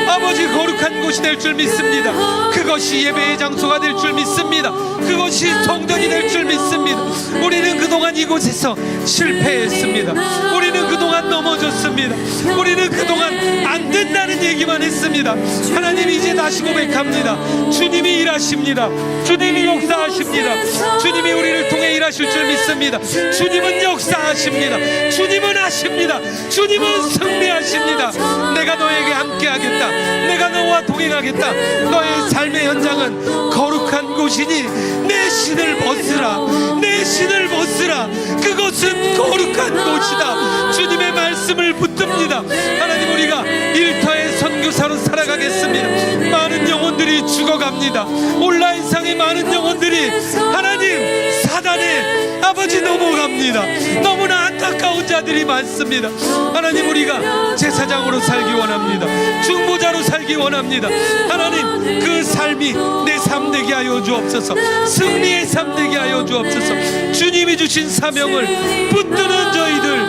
아버지 거룩한 곳이 될 줄 믿습니다. 그것이 예배의 장소가 될 줄 믿습니다. 그것이 성전이 될 줄 믿습니다. 우리는 그동안 이곳에서 실패했습니다. 우리는 그동안 넘어졌습니다. 우리는 그동안 안 된다는 얘기만 했습니다. 하나님, 이제 다시 고백합니다. 주님이 일하십니다. 주님이 역사하십니다. 주님이 우리를 통해 일하실 줄 믿습니다. 주님은 역사하십니다. 주님은 하십니다. 주님은 승리하십니다. 내가 너에게 함께하겠다. 내가 너와 동행하겠다. 너의 삶의 현장은 거룩한 곳이니 내 신을 벗으라. 내 신을 벗으라. 그것은 거룩한 곳이다. 주님의 말씀을 붙듭니다. 하나님, 우리가 일터의 선교사로 살아가겠습니다. 많은 영혼들이 죽어갑니다. 온라인상의 많은 영혼들이 하나님 사단의 아버지 넘어갑니다. 너무나 안타까운 자들이 많습니다. 하나님, 우리가 제사장으로 살기 원합니다. 중보자로 살기 원합니다. 하나님, 그 삶이 내 삶 되게 하여 주옵소서. 승리의 삶 되게 하여 주옵소서. 주님이 주신 사명을 붙드는 저희들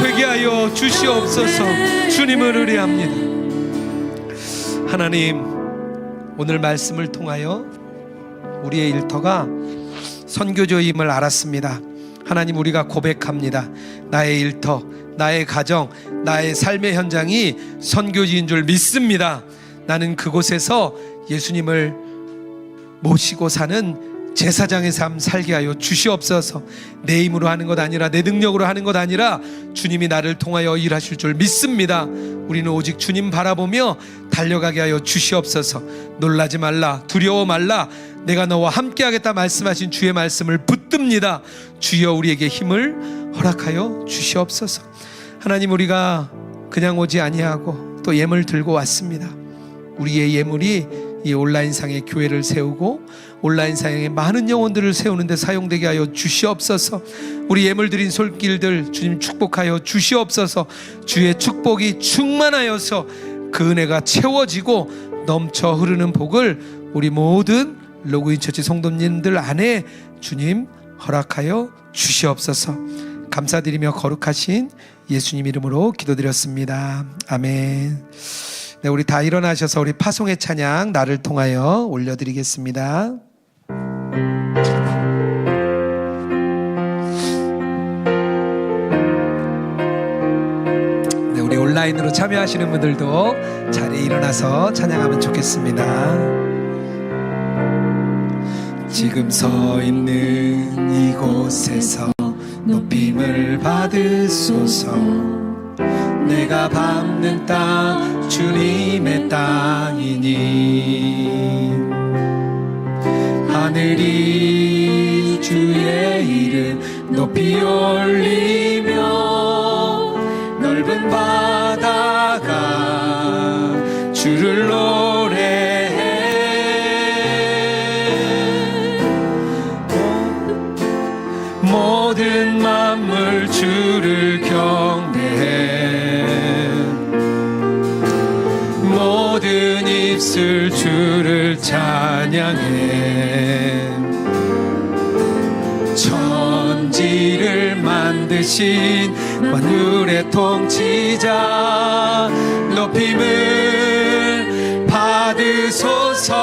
되게 하여 주시옵소서. 주님을 의뢰합니다. 하나님, 오늘 말씀을 통하여 우리의 일터가 선교조임을 알았습니다. 하나님, 우리가 고백합니다. 나의 일터, 나의 가정, 나의 삶의 현장이 선교지인 줄 믿습니다. 나는 그곳에서 예수님을 모시고 사는 제사장의 삶 살게 하여 주시옵소서. 내 힘으로 하는 것 아니라 내 능력으로 하는 것 아니라 주님이 나를 통하여 일하실 줄 믿습니다. 우리는 오직 주님 바라보며 달려가게 하여 주시옵소서. 놀라지 말라, 두려워 말라, 내가 너와 함께하겠다 말씀하신 주의 말씀을 붙듭니다. 주여, 우리에게 힘을 허락하여 주시옵소서. 하나님, 우리가 그냥 오지 아니하고 또 예물 들고 왔습니다. 우리의 예물이 이 온라인상의 교회를 세우고 온라인상의 많은 영혼들을 세우는 데 사용되게 하여 주시옵소서. 우리 예물 드린 손길들 주님 축복하여 주시옵소서. 주의 축복이 충만하여서 그 은혜가 채워지고 넘쳐 흐르는 복을 우리 모든 로그인 처치 성도님들 안에 주님 허락하여 주시옵소서. 감사드리며 거룩하신 예수님 이름으로 기도드렸습니다. 아멘. 네, 우리 다 일어나셔서 우리 파송의 찬양 나를 통하여 올려드리겠습니다. 네, 우리 온라인으로 참여하시는 분들도 자리에 일어나서 찬양하면 좋겠습니다. 지금 서 있는 이곳에서 높임을 받으소서. 내가 밟는 땅 주님의 땅이니 하늘이 주의 이름 높이 올리며 넓은 바다가 주를 노래해. 모든 만물 주를 경배해. 모든 입술 주를 찬양해. 천지를 만드신 만물의 통치자 높임을 받으소서.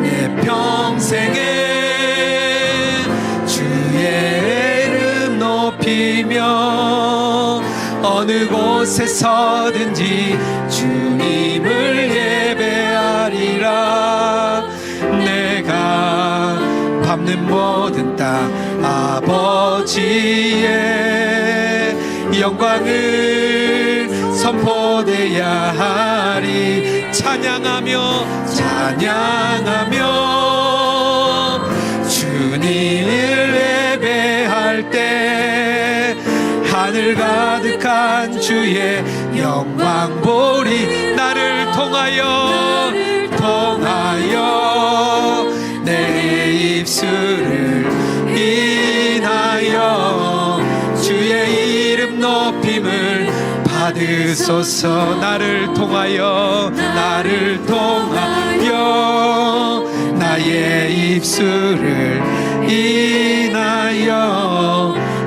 내 평생에 주의 이름 높이며 어느 곳에 서든지 주님을 예배하리라. 내가 밟는 모든 땅 아버지의 영광을 선포되야 하리. 찬양하며 주님을 예배할 때 하늘 가득한 주의 영광 보리. 나를 통하여 통하여 내 입술을 인하여 주의 이름 높임을 받으소서. 나를 통하여 나의 입술을 인하여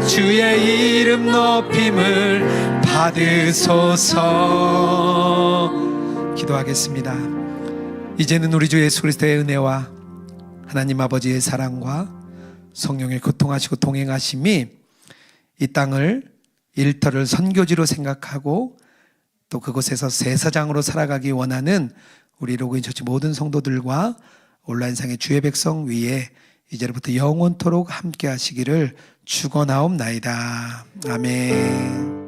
주의 이름 높임을 받으소서. 기도하겠습니다. 이제는 우리 주 예수 그리스도의 은혜와 하나님 아버지의 사랑과 성령의 교통하시고 동행하심이 이 땅을 일터를 선교지로 생각하고 또 그곳에서 제사장으로 살아가기 원하는 우리 로그인 처치 모든 성도들과 온라인상의 주의 백성 위에 이제부터 영원토록 함께 하시기를 축원하옵나이다. 아멘.